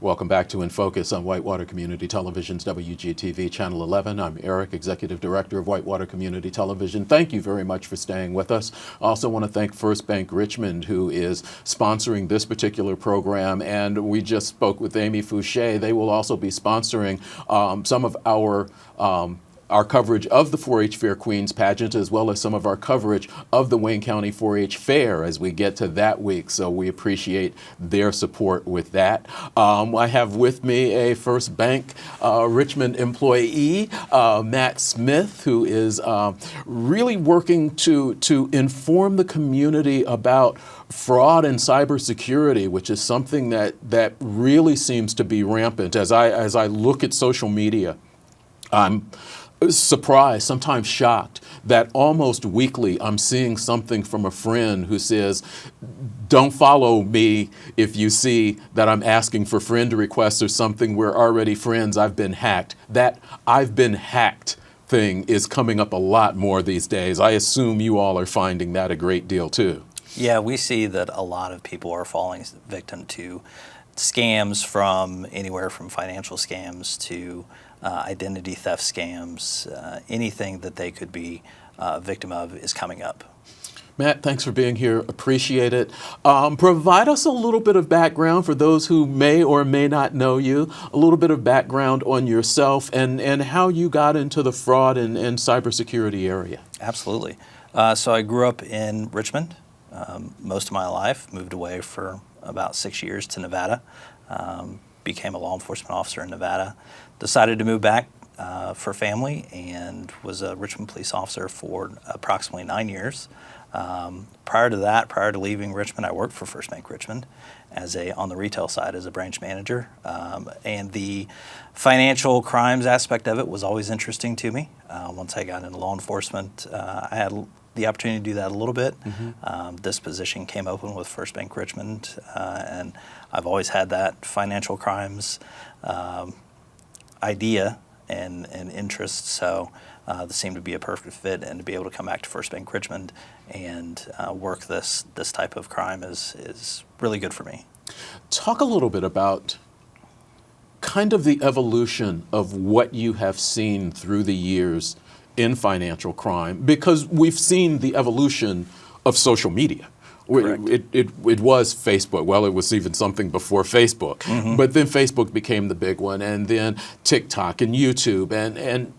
Welcome back to INFocus on Whitewater Community Television's WGTV Channel 11. I'm Eric, Executive Director of Whitewater Community Television. Thank you very much for staying with us. I also want to thank First Bank Richmond, who is sponsoring this particular program, and we just spoke with Amy Fouché. They will also be sponsoring some of our coverage of the 4-H Fair Queens pageant, as well as some of our coverage of the Wayne County 4-H Fair as we get to that week. So we appreciate their support with that. I have with me a First Bank Richmond employee, Matt Smith, who is really working to inform the community about fraud and cybersecurity, which is something that really seems to be rampant. As I look at social media, I'm surprised, sometimes shocked, that almost weekly I'm seeing something from a friend who says, don't follow me if you see that I'm asking for friend requests or something. We're already friends. I've been hacked. That I've been hacked thing is coming up a lot more these days. I assume you all are finding that a great deal too. Yeah, we see that a lot of people are falling victim to scams, from anywhere from financial scams to identity theft scams. Anything that they could be a victim of is coming up. Matt, thanks for being here. Appreciate it. Provide us a little bit of background for those who may or may not know you, a little bit of background on yourself and how you got into the fraud and cybersecurity area. Absolutely. So I grew up in Richmond most of my life, moved away for about 6 years to Nevada, became a law enforcement officer in Nevada, decided to move back for family, and was a Richmond police officer for approximately 9 years. Prior to that, prior to leaving Richmond, I worked for First Bank Richmond on the retail side as a branch manager. And the financial crimes aspect of it was always interesting to me. Once I got into law enforcement, I had the opportunity to do that a little bit. This position came open with First Bank Richmond, and I've always had that financial crimes idea and interest, so this seemed to be a perfect fit, and to be able to come back to First Bank Richmond and work this type of crime is really good for me. Talk a little bit about kind of the evolution of what you have seen through the years in financial crime, because we've seen the evolution of social media. It was Facebook. Well, it was even something before Facebook, but then Facebook became the big one, and then TikTok and YouTube, and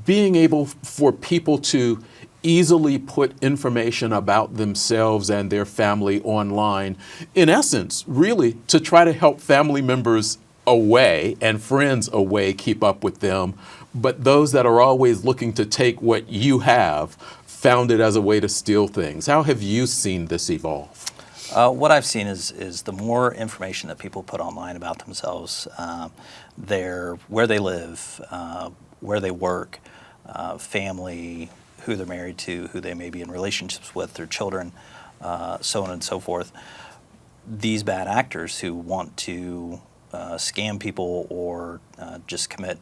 being able for people to easily put information about themselves and their family online, in essence, really to try to help family members away and friends away keep up with them. But those that are always looking to take what you have found it as a way to steal things. How have you seen this evolve? What I've seen is the more information that people put online about themselves, where they live, where they work, family, who they're married to, who they may be in relationships with, their children, so on and so forth. These bad actors who want to scam people or just commit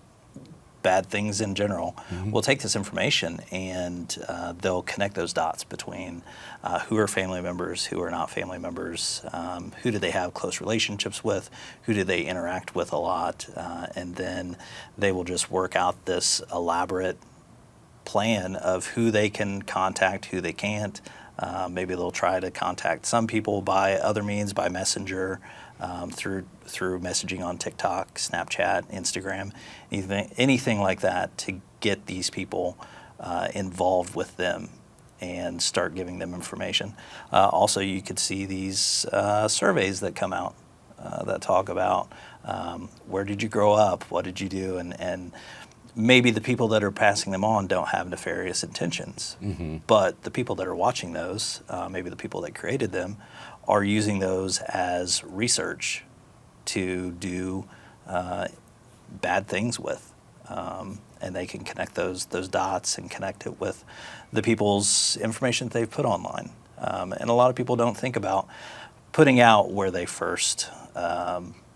bad things in general will take this information, and they'll connect those dots between who are family members, who are not family members, who do they have close relationships with, who do they interact with a lot, and then they will just work out this elaborate plan of who they can contact, who they can't. Maybe they'll try to contact some people by other means, by messenger, through messaging on TikTok, Snapchat, Instagram, anything like that, to get these people involved with them and start giving them information. Also, you could see these surveys that come out that talk about where did you grow up, what did you do, and maybe the people that are passing them on don't have nefarious intentions, but the people that are watching those, maybe the people that created them, are using those as research to do bad things with. And they can connect those dots and connect it with the people's information that they've put online. And a lot of people don't think about putting out where they first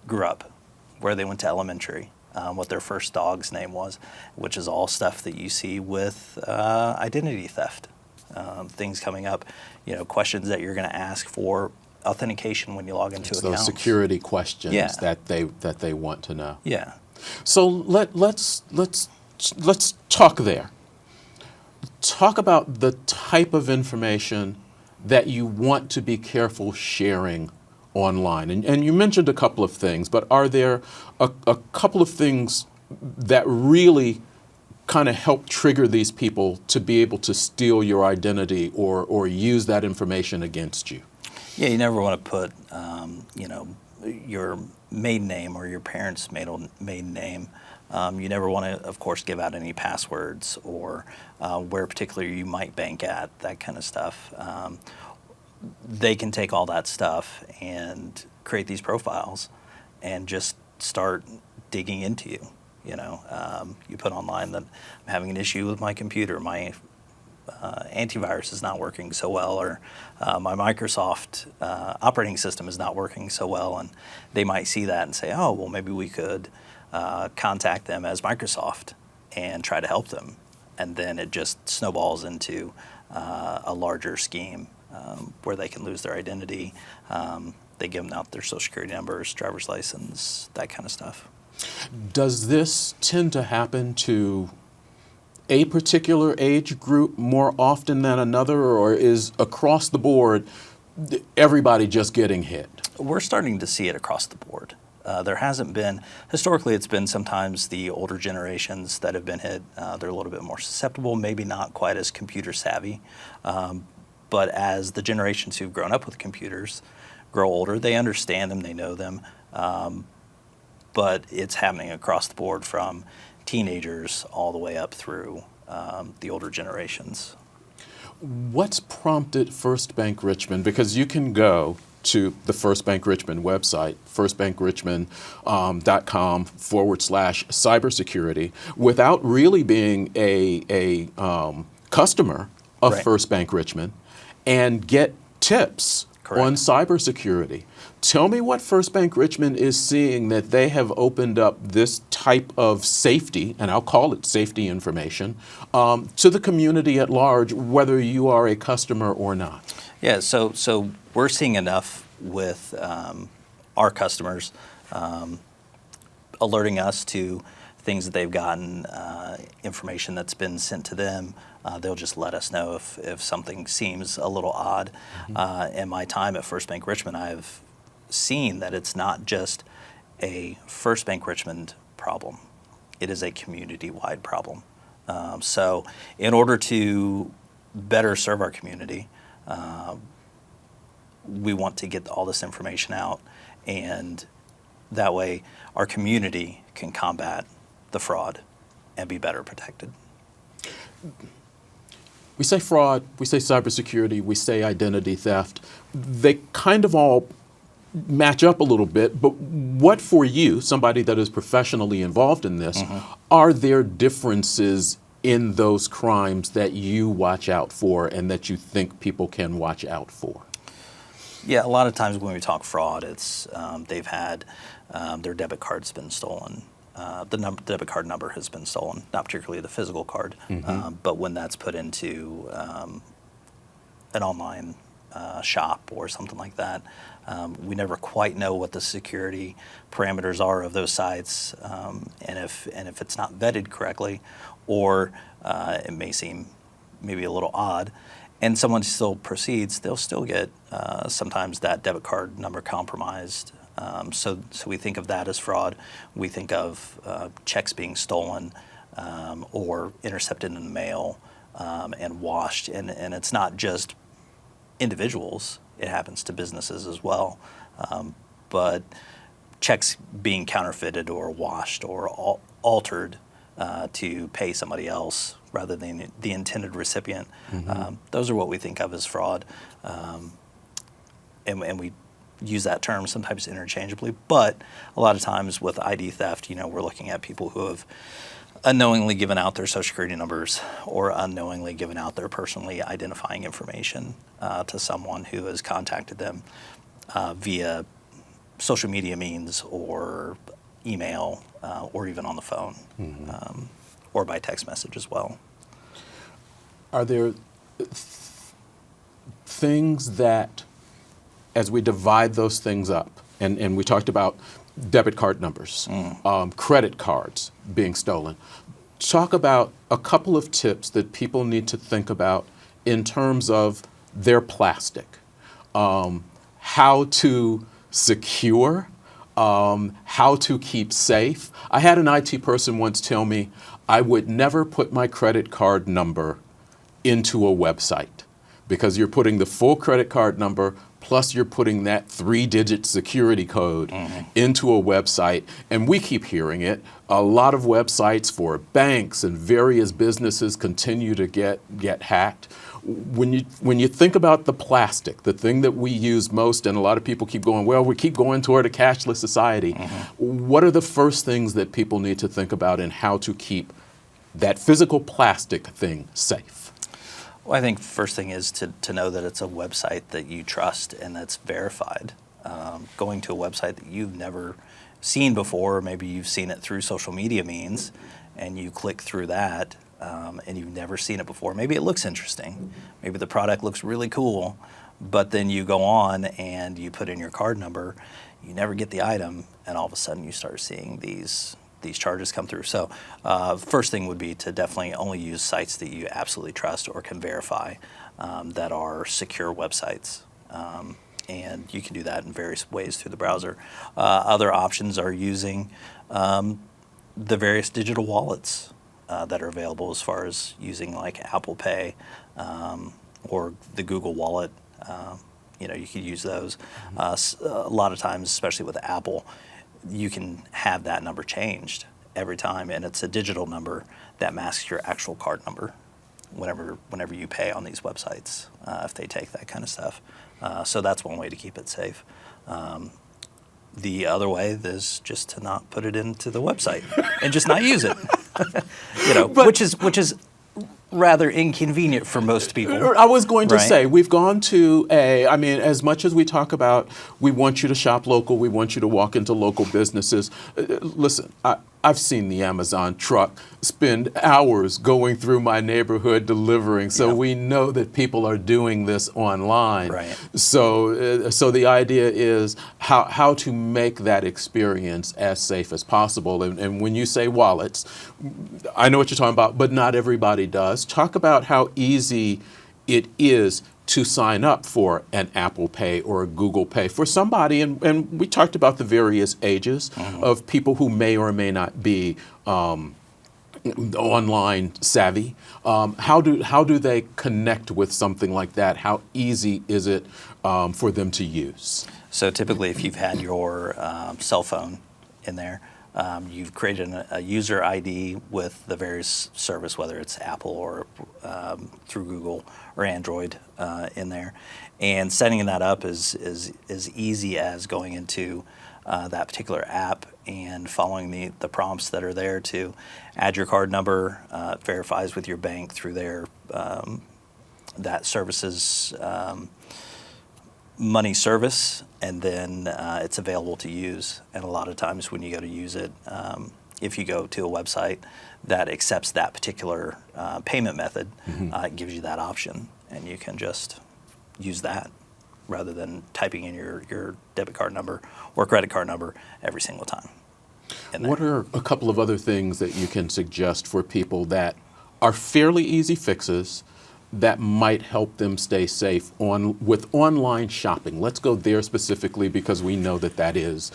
grew up, where they went to elementary, what their first dog's name was, which is all stuff that you see with identity theft. Things coming up, questions that you're going to ask for authentication when you log into It's accounts. those security questions Yeah. that they want to know. Yeah. So let's talk there. Talk about the type of information that you want to be careful sharing online. And you mentioned a couple of things, but are there a couple of things that really kind of help trigger these people to be able to steal your identity or use that information against you? Yeah, you never want to put, your maiden name or your parents' maiden name. You never want to, of course, give out any passwords or where particularly you might bank at, that kind of stuff. They can take all that stuff and create these profiles and just start digging into you. You put online that I'm having an issue with my computer, my antivirus is not working so well, or my Microsoft operating system is not working so well, and they might see that and say, oh, well, maybe we could contact them as Microsoft and try to help them. And then it just snowballs into a larger scheme where they can lose their identity. They give them out their social security numbers, driver's license, that kind of stuff. Does this tend to happen to a particular age group more often than another, or is across the board everybody just getting hit? We're starting to see it across the board. There hasn't been, historically it's been sometimes the older generations that have been hit. They're a little bit more susceptible, maybe not quite as computer savvy. But as the generations who've grown up with computers grow older, they understand them, they know them. But it's happening across the board from teenagers all the way up through the older generations. What's prompted First Bank Richmond? Because you can go to the First Bank Richmond website, firstbankrichmond.com/cybersecurity, without really being a customer of Right. First Bank Richmond, and get tips Correct. on cybersecurity. Tell me what First Bank Richmond is seeing that they have opened up this type of safety, and I'll call it safety information, to the community at large, whether you are a customer or not. Yeah, so we're seeing enough with our customers alerting us to things that they've gotten, information that's been sent to them. They'll just let us know if something seems a little odd. In my time at First Bank Richmond, I've seen that it's not just a First Bank Richmond problem. It is a community-wide problem. So in order to better serve our community, we want to get all this information out, and that way our community can combat the fraud and be better protected. We say fraud, we say cybersecurity, we say identity theft. They kind of all match up a little bit, but what for you, somebody that is professionally involved in this, are there differences in those crimes that you watch out for and that you think people can watch out for? Yeah, a lot of times when we talk fraud, it's they've had their debit card's been stolen. The debit card number has been stolen, not particularly the physical card, but when that's put into an online shop or something like that, we never quite know what the security parameters are of those sites, and if it's not vetted correctly, or it may seem maybe a little odd, and someone still proceeds, they'll still get sometimes that debit card number compromised. So we think of that as fraud. We think of checks being stolen or intercepted in the mail and washed. And it's not just individuals. It happens to businesses as well. But checks being counterfeited or washed or altered to pay somebody else rather than the intended recipient, those are what we think of as fraud. And we use that term sometimes interchangeably, but a lot of times with ID theft, we're looking at people who have unknowingly given out their social security numbers or unknowingly given out their personally identifying information to someone who has contacted them via social media means or email or even on the phone or by text message as well. Are there things that as we divide those things up, and we talked about debit card numbers, credit cards being stolen, talk about a couple of tips that people need to think about in terms of their plastic, how to secure, how to keep safe. I had an IT person once tell me I would never put my credit card number into a website because you're putting the full credit card number plus you're putting that 3-digit security code into a website. And we keep hearing it. A lot of websites for banks and various businesses continue to get hacked. When you think about the plastic, the thing that we use most, and a lot of people keep going, well, we keep going toward a cashless society. What are the first things that people need to think about in how to keep that physical plastic thing safe? Well, I think first thing is to know that it's a website that you trust and that's verified. Going to a website that you've never seen before, or maybe you've seen it through social media means, and you click through that, and you've never seen it before. Maybe it looks interesting. Maybe the product looks really cool, but then you go on and you put in your card number, you never get the item, and all of a sudden you start seeing these charges come through. So first thing would be to definitely only use sites that you absolutely trust or can verify that are secure websites. And you can do that in various ways through the browser. Other options are using the various digital wallets that are available, as far as using like Apple Pay or the Google Wallet. You could use those. A lot of times, especially with Apple, you can have that number changed every time, and it's a digital number that masks your actual card number whenever you pay on these websites, if they take that kind of stuff. So that's one way to keep it safe. The other way is just to not put it into the website and just not use it. Which is rather inconvenient for most people. I was going to right? say, we've gone to as much as we talk about, we want you to shop local, we want you to walk into local businesses. Listen, I've seen the Amazon truck spend hours going through my neighborhood delivering, so we know that people are doing this online. Right. So the idea is how to make that experience as safe as possible. And when you say wallets, I know what you're talking about, but not everybody does. Talk about how easy it is to sign up for an Apple Pay or a Google Pay for somebody, and we talked about the various ages of people who may or may not be online savvy. How do they connect with something like that? How easy is it for them to use? So typically, if you've had your cell phone in there, you've created a user ID with the various service, whether it's Apple or through Google or Android in there. And setting that up is as easy as going into that particular app and following the prompts that are there to add your card number. It verifies with your bank through their that services money service, and then it's available to use. And a lot of times when you go to use it, if you go to a website that accepts that particular payment method, it gives you that option, and you can just use that rather than typing in your debit card number or credit card number every single time. What are a couple of other things that you can suggest for people that are fairly easy fixes that might help them stay safe with online shopping? Let's go there specifically because we know that is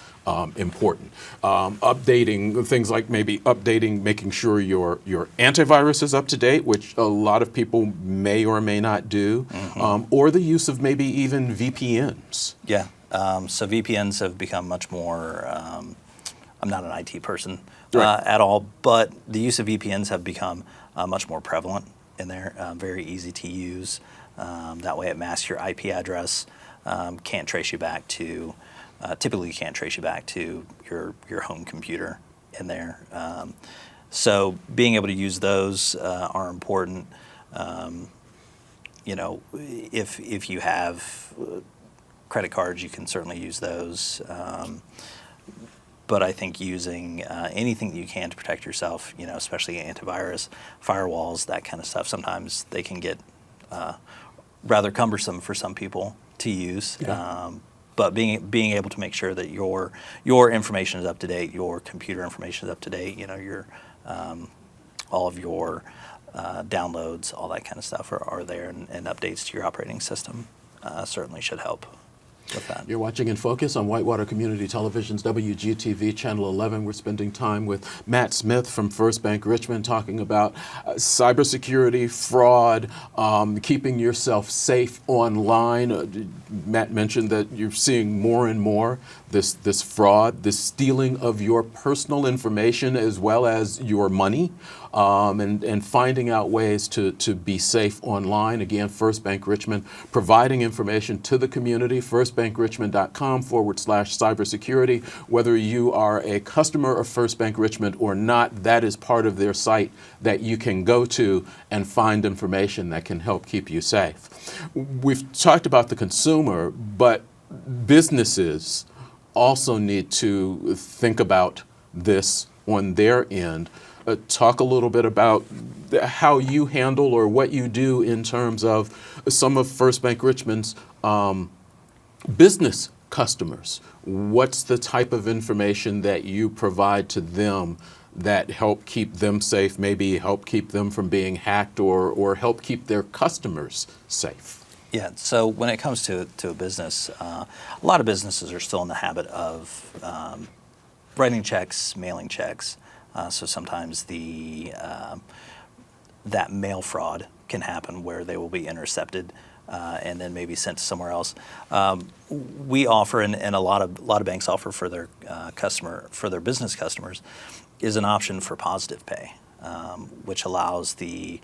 important. Updating things like making sure your antivirus is up to date, which a lot of people may or may not do, or the use of maybe even VPNs. Yeah, so VPNs have become much more, I'm not an IT person at all, but the use of VPNs have become much more prevalent in there, very easy to use. That way it masks your IP address, can't trace you back to, typically can't trace you back to your home computer in there. So being able to use those are important. If you have credit cards, you can certainly use those. But I think using anything that you can to protect yourself, especially antivirus, firewalls, that kind of stuff, sometimes they can get rather cumbersome for some people. to use. Yeah. But being able to make sure that your information is up to date, your computer information is up to date, your all of your downloads, all that kind of stuff are there, and updates to your operating system certainly should help with that. You're watching INFocus on Whitewater Community Television's WGTV Channel 11. We're spending time with Matt Smith from First Bank Richmond talking about cybersecurity, fraud, keeping yourself safe online. Matt mentioned that you're seeing more and more this fraud, this stealing of your personal information as well as your money, and finding out ways to be safe online. Again, First Bank Richmond providing information to the community, firstbankrichmond.com/cybersecurity. Whether you are a customer of First Bank Richmond or not, that is part of their site that you can go to and find information that can help keep you safe. We've talked about the consumer, but businesses also need to think about this on their end. Talk a little bit about how you handle or what you do in terms of some of First Bank Richmond's business customers. What's the type of information that you provide to them that help keep them safe, maybe help keep them from being hacked, or help keep their customers safe? Yeah, so when it comes to a business, a lot of businesses are still in the habit of writing checks, mailing checks. So sometimes that mail fraud can happen where they will be intercepted and then maybe sent to somewhere else. We offer, and a lot of banks offer for their business customers, is an option for positive pay, which allows the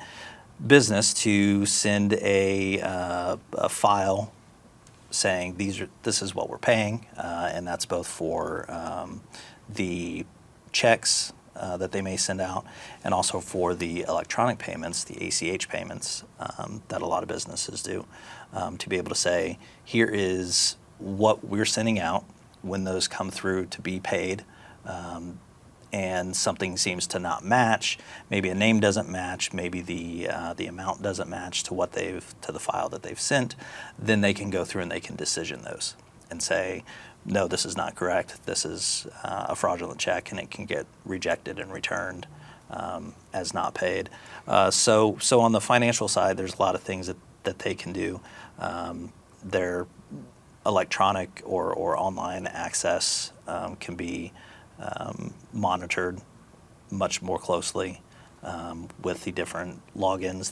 business to send a file saying this is what we're paying, and that's both for the checks that they may send out, and also for the electronic payments, the ACH payments that a lot of businesses do, to be able to say, here is what we're sending out when those come through to be paid, and something seems to not match. Maybe a name doesn't match. Maybe the amount doesn't match to the file that they've sent. Then they can go through and they can decision those and say, no, this is not correct. This is a fraudulent check, and it can get rejected and returned as not paid. So on the financial side, there's a lot of things that they can do. Their electronic or online access can be monitored much more closely with the different logins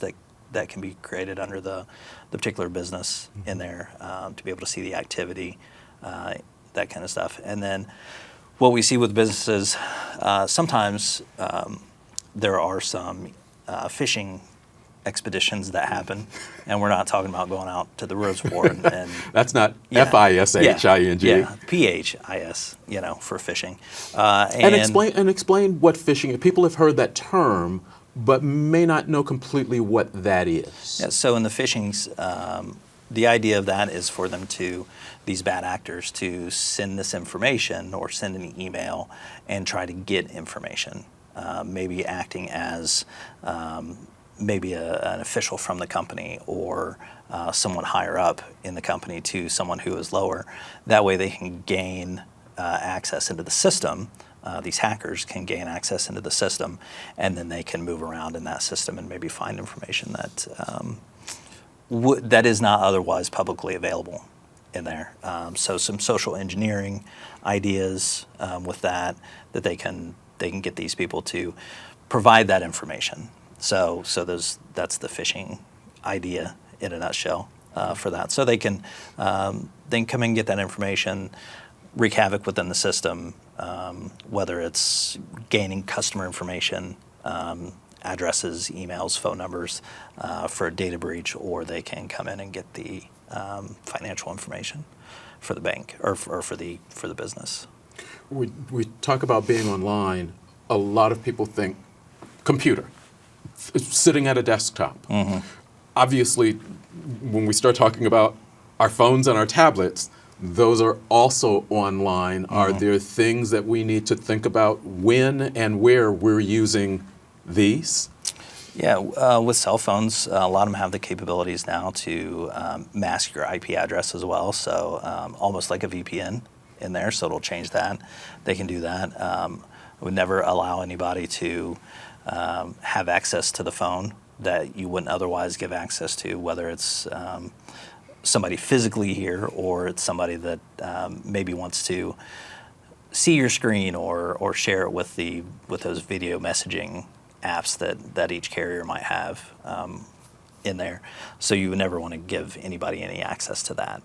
that can be created under the particular business in there to be able to see the activity, that kind of stuff. And then what we see with businesses, sometimes there are some phishing expeditions that happen, and we're not talking about going out to the reservoir and That's not FISHING. Yeah, PHIS, for phishing. And explain what phishing is. People have heard that term, but may not know completely what that is. Yeah, so in the phishings, the idea of that is for them these bad actors to send this information or send an email and try to get information, maybe acting as maybe an official from the company or someone higher up in the company to someone who is lower. That way they can gain access into the system. These hackers can gain access into the system, and then they can move around in that system and maybe find information that that is not otherwise publicly available in there. So some social engineering ideas with that they can get these people to provide that information. So that's the phishing idea in a nutshell for that. So they can come and get that information, wreak havoc within the system, whether it's gaining customer information, addresses, emails, phone numbers for a data breach, or they can come in and get the financial information for the bank or for the business. We talk about being online. A lot of people think computer, sitting at a desktop. Mm-hmm. Obviously, when we start talking about our phones and our tablets, those are also online. Mm-hmm. Are there things that we need to think about when and where we're using these? Yeah, with cell phones, a lot of them have the capabilities now to mask your IP address as well, so almost like a VPN in there, so it'll change that. They can do that. I would never allow anybody to have access to the phone that you wouldn't otherwise give access to, whether it's somebody physically here or it's somebody that maybe wants to see your screen or share it with those video messaging apps that each carrier might have in there. So you would never want to give anybody any access to that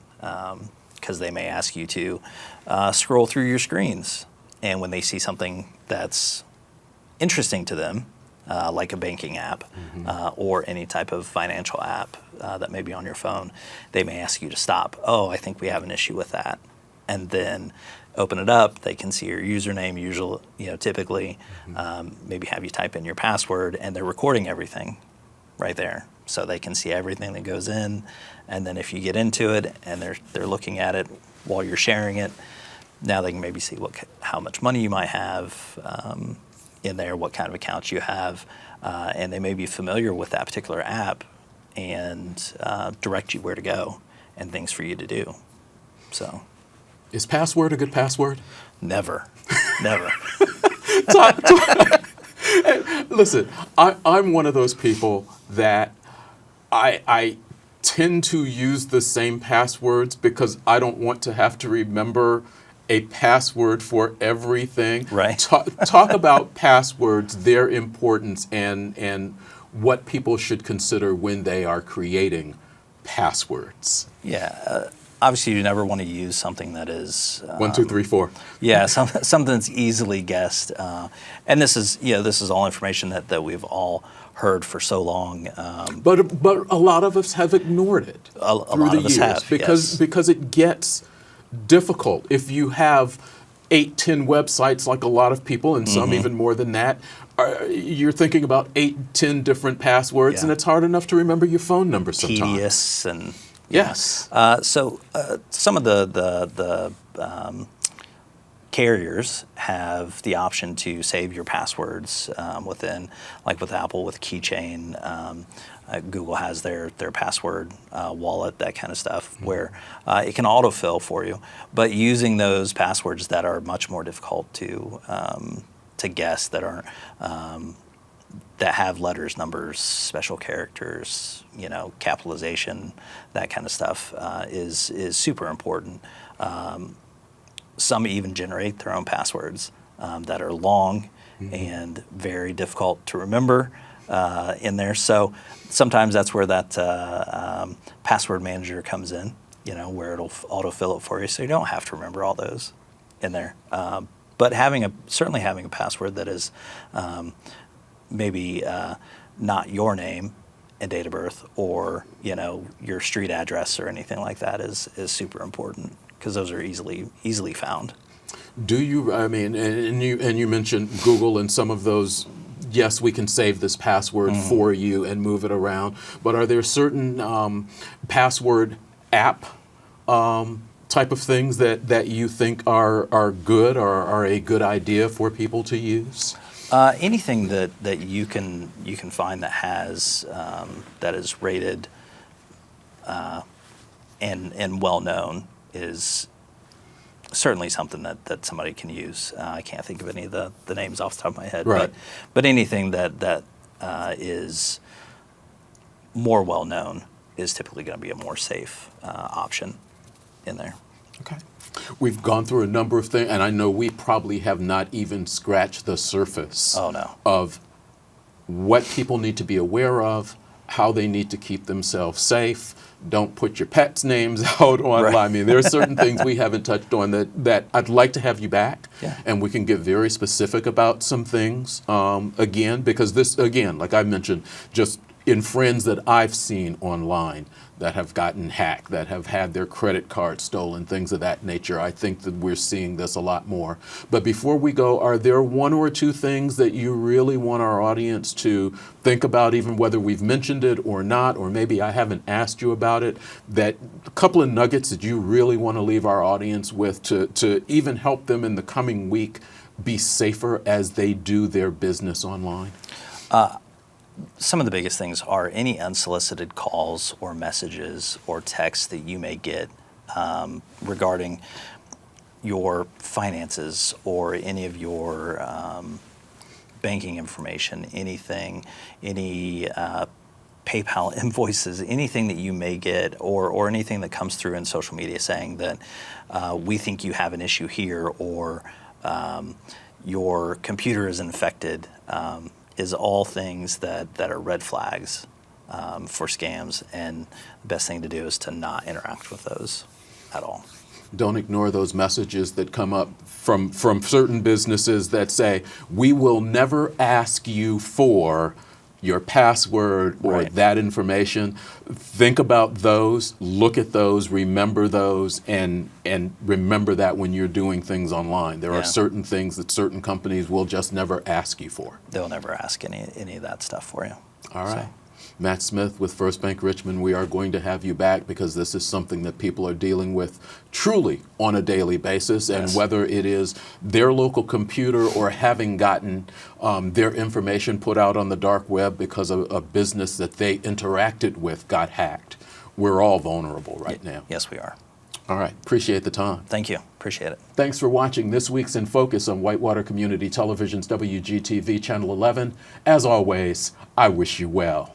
because they may ask you to scroll through your screens. And when they see something that's interesting to them, like a banking app or any type of financial app that may be on your phone, they may ask you to stop. Oh, I think we have an issue with that. And then open it up, they can see your username, typically, maybe have you type in your password, and they're recording everything right there. So they can see everything that goes in, and then if you get into it and they're looking at it while you're sharing it, now they can maybe see how much money you might have in there, what kind of accounts you have, and they may be familiar with that particular app and direct you where to go and things for you to do. So. Is password a good password? Never. Never. Listen, I'm one of those people that I tend to use the same passwords because I don't want to have to remember a password for everything. Right. Talk about passwords, their importance, and what people should consider when they are creating passwords. Yeah. Obviously, you never want to use something that is 1, 2, 3, 4. Yeah, something that's easily guessed. And this is all information that we've all heard for so long. But a lot of us have ignored it A through lot the of us years have, because it gets difficult if you have 8, 10 websites like a lot of people, and some even more than that. You're thinking about 8, 10 different passwords, and it's hard enough to remember your phone number sometimes. Tedious and. Yes. So some of the carriers have the option to save your passwords within, like with Apple, with Keychain. Google has their password wallet, that kind of stuff, where it can autofill for you. But using those passwords that are much more difficult to guess, that have letters, numbers, special characters, capitalization, that kind of stuff is super important. Some even generate their own passwords that are long and very difficult to remember in there. So sometimes that's where that password manager comes in, where it'll autofill it for you, so you don't have to remember all those in there. But certainly having a password that is maybe not your name and date of birth, or your street address or anything like that is super important, because those are easily found. Do you? I mean, and you mentioned Google and some of those. Yes, we can save this password for you and move it around. But are there certain password app type of things that you think are good or are a good idea for people to use? Anything that you can find that has that is rated and well known is certainly something that somebody can use. I can't think of any of the names off the top of my head, right. but anything that is more well known is typically going to be a more safe option in there. Okay. We've gone through a number of things, and I know we probably have not even scratched the surface of what people need to be aware of, how they need to keep themselves safe. Don't put your pets' names out online. Right. I mean, there are certain things we haven't touched on that I'd like to have you back, and we can get very specific about some things again, because this, again, like I mentioned, just in friends that I've seen online that have gotten hacked, that have had their credit card stolen, things of that nature. I think that we're seeing this a lot more. But before we go, are there 1 or 2 things that you really want our audience to think about, even whether we've mentioned it or not, or maybe I haven't asked you about it, that a couple of nuggets that you really want to leave our audience with to even help them in the coming week be safer as they do their business online? some of the biggest things are any unsolicited calls or messages or texts that you may get regarding your finances or any of your banking information, anything, any PayPal invoices, anything that you may get, or anything that comes through in social media saying that we think you have an issue here, or your computer is infected, is all things that are red flags for scams, and the best thing to do is to not interact with those at all. Don't ignore those messages that come up from certain businesses that say, we will never ask you for your password or Right. that information. Think about those, look at those, remember those, and remember that when you're doing things online. There Yeah. are certain things that certain companies will just never ask you for. They'll never ask any of that stuff for you. All right. So, Matt Smith with First Bank Richmond, we are going to have you back because this is something that people are dealing with truly on a daily basis. And Yes. whether it is their local computer or having gotten their information put out on the dark web because a business that they interacted with got hacked, we're all vulnerable right now. yes, we are. All right. Appreciate the time. Thank you. Appreciate it. Thanks for watching this week's INFocus on Whitewater Community Television's WGTV Channel 11. As always, I wish you well.